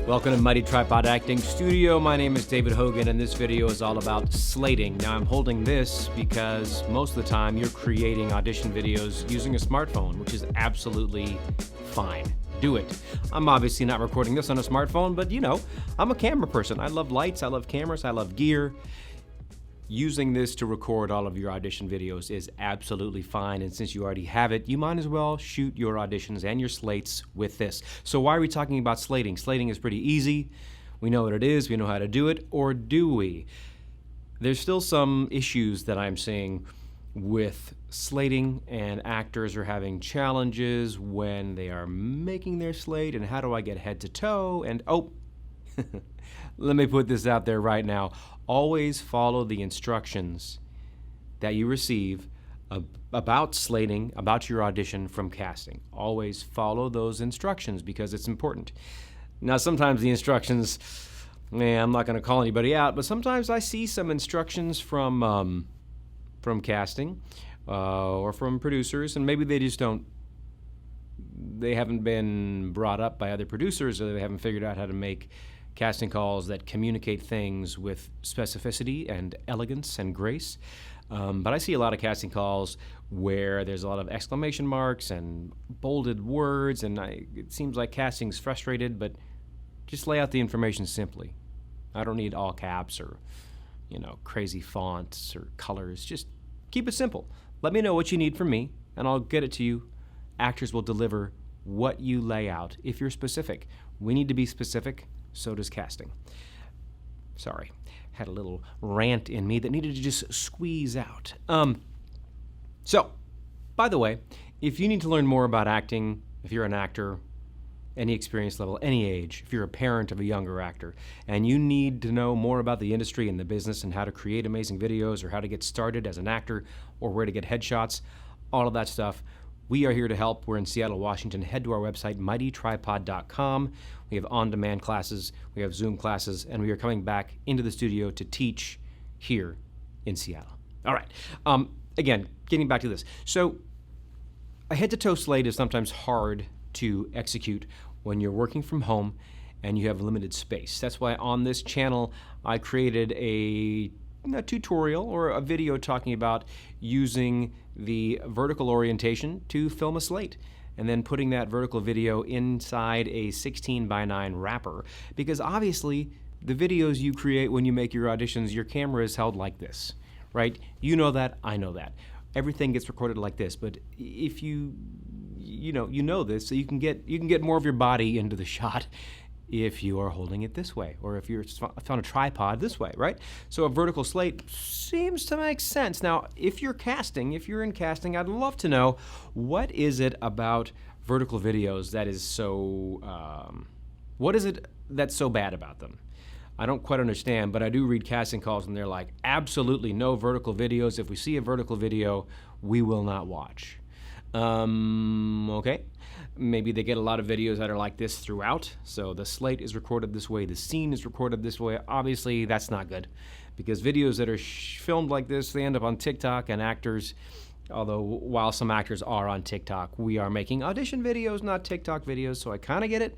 Welcome to Mighty Tripod Acting Studio. My name is David Hogan, and this video is all about slating. Now, I'm holding this because most of the time you're creating audition videos using a smartphone, which is absolutely fine. Do it. I'm obviously not recording this on a smartphone, but you know, I'm a camera person. I love lights, I love cameras, I love gear. Using this to record all of your audition videos is absolutely fine, and since you already have it, you might as well shoot your auditions and your slates with this. So why are we talking about slating? Slating is pretty easy. We know what it is, we know how to do it, or do we? There's still some issues that I'm seeing with slating, and actors are having challenges when they are making their slate, and how do I get head to toe, and let me put this out there right now. Always follow the instructions that you receive about slating, about your audition from casting. Always follow those instructions because it's important. Now, sometimes the instructions, I'm not going to call anybody out, but sometimes I see some instructions from casting or from producers, and maybe they haven't been brought up by other producers, or they haven't figured out how to make casting calls that communicate things with specificity and elegance and grace. But I see a lot of casting calls where there's a lot of exclamation marks and bolded words, and it seems like casting's frustrated, but just lay out the information simply. I don't need all caps or, crazy fonts or colors. Just keep it simple. Let me know what you need from me, and I'll get it to you. Actors will deliver what you lay out if you're specific. We need to be specific. So does casting. Sorry, had a little rant in me that needed to just squeeze out. So, by the way, if you need to learn more about acting, if you're an actor, any experience level, any age, if you're a parent of a younger actor, and you need to know more about the industry and the business and how to create amazing videos or how to get started as an actor or where to get headshots, all of that stuff, we are here to help. We're in Seattle, Washington. Head to our website, mightytripod.com. We have on-demand classes, we have Zoom classes, and we are coming back into the studio to teach here in Seattle. All right. Again, getting back to this. So a head-to-toe slate is sometimes hard to execute when you're working from home and you have limited space. That's why on this channel I created a tutorial or a video talking about using the vertical orientation to film a slate and then putting that vertical video inside a 16:9 wrapper, because obviously the videos you create when you make your auditions, your camera is held like this, right? You know that, I know that. Everything gets recorded like this, but if you know this, so you can get more of your body into the shot if you are holding it this way, or if you're on a tripod this way, right? So a vertical slate seems to make sense. Now, if you're in casting, I'd love to know, what is it about vertical videos that is so, what is it that's so bad about them? I don't quite understand, but I do read casting calls and they're like, absolutely no vertical videos. If we see a vertical video, we will not watch. Okay. Maybe they get a lot of videos that are like this throughout. So the slate is recorded this way, the scene is recorded this way. Obviously, that's not good, because videos that are filmed like this, they end up on TikTok, and actors, although while some actors are on TikTok, we are making audition videos, not TikTok videos, so I kind of get it.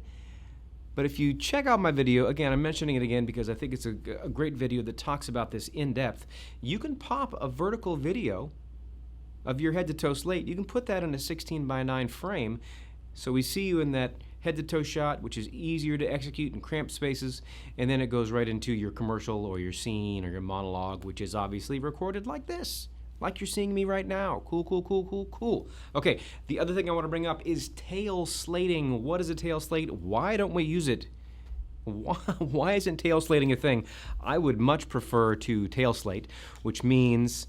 But if you check out my video, again, I'm mentioning it again because I think it's a great video that talks about this in depth. You can pop a vertical video of your head-to-toe slate. You can put that in a 16:9 frame, so we see you in that head-to-toe shot, which is easier to execute in cramped spaces, and then it goes right into your commercial or your scene or your monologue, which is obviously recorded like this, like you're seeing me right now. Cool, cool, cool, cool, cool. Okay, the other thing I want to bring up is tail slating. What is a tail slate? Why don't we use it? Why isn't tail slating a thing? I would much prefer to tail slate, which means,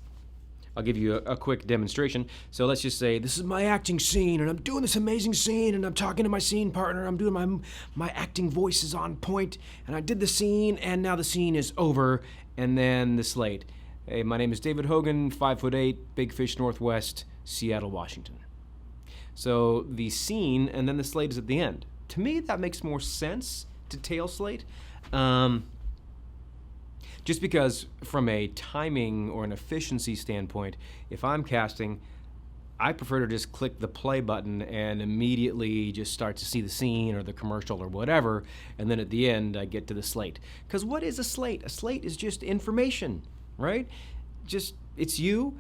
I'll give you a quick demonstration. So let's just say this is my acting scene, and I'm doing this amazing scene, and I'm talking to my scene partner. I'm doing my acting voice is on point, and I did the scene, and now the scene is over, and then the slate. Hey, my name is David Hogan, 5'8", Big Fish Northwest, Seattle, Washington. So the scene, and then the slate is at the end. To me, that makes more sense to tail slate. Just because from a timing or an efficiency standpoint, if I'm casting, I prefer to just click the play button and immediately just start to see the scene or the commercial or whatever, and then at the end I get to the slate. Because what is a slate? A slate is just information, right? Just, it's you,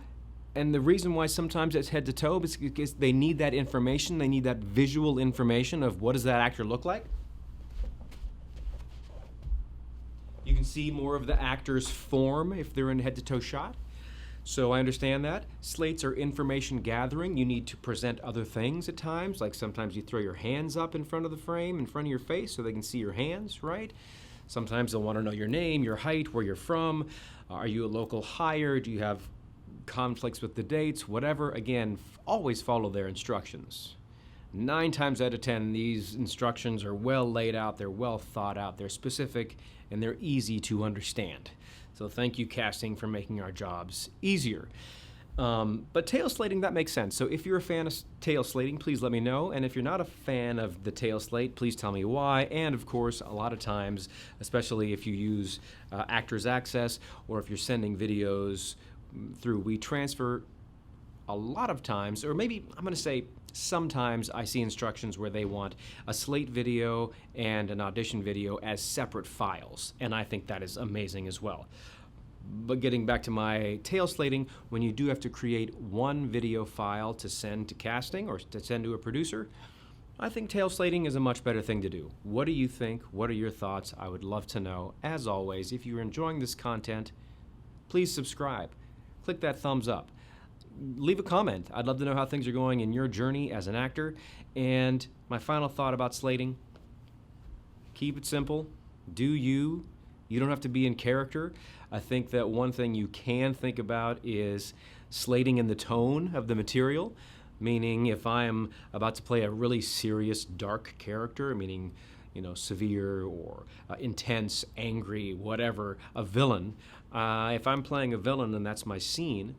and the reason why sometimes it's head to toe is because they need that information, they need that visual information of what does that actor look like. You can see more of the actor's form if they're in a head-to-toe shot. So I understand that. Slates are information gathering. You need to present other things at times, like sometimes you throw your hands up in front of the frame, in front of your face, so they can see your hands, right? Sometimes they'll want to know your name, your height, where you're from. Are you a local hire? Do you have conflicts with the dates? Whatever. Again, always follow their instructions. 9 times out of 10, these instructions are well laid out, they're well thought out, they're specific, and they're easy to understand. So thank you, casting, for making our jobs easier. But tail slating, that makes sense. So if you're a fan of tail slating, please let me know. And if you're not a fan of the tail slate, please tell me why. And of course, a lot of times, especially if you use Actors Access or if you're sending videos through WeTransfer, a lot of times, or maybe I'm going to say sometimes, I see instructions where they want a slate video and an audition video as separate files, and I think that is amazing as well. But getting back to my tail slating, when you do have to create one video file to send to casting or to send to a producer, I think tail slating is a much better thing to do. What do you think? What are your thoughts? I would love to know. As always, if you're enjoying this content, please subscribe. Click that thumbs up. Leave a comment. I'd love to know how things are going in your journey as an actor. And my final thought about slating, keep it simple. Do you. You don't have to be in character. I think that one thing you can think about is slating in the tone of the material, meaning if I am about to play a really serious, dark character, meaning, you know, severe or intense, angry, whatever, a villain, if I'm playing a villain and that's my scene,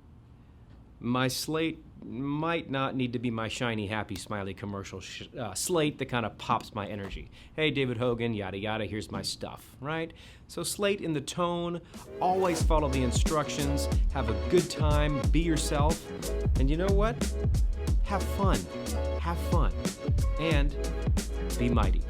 my slate might not need to be my shiny, happy, smiley commercial slate that kind of pops my energy. Hey, David Hogan, yada yada, here's my stuff, right? So slate in the tone, always follow the instructions, have a good time, be yourself, and you know what? Have fun, and be mighty.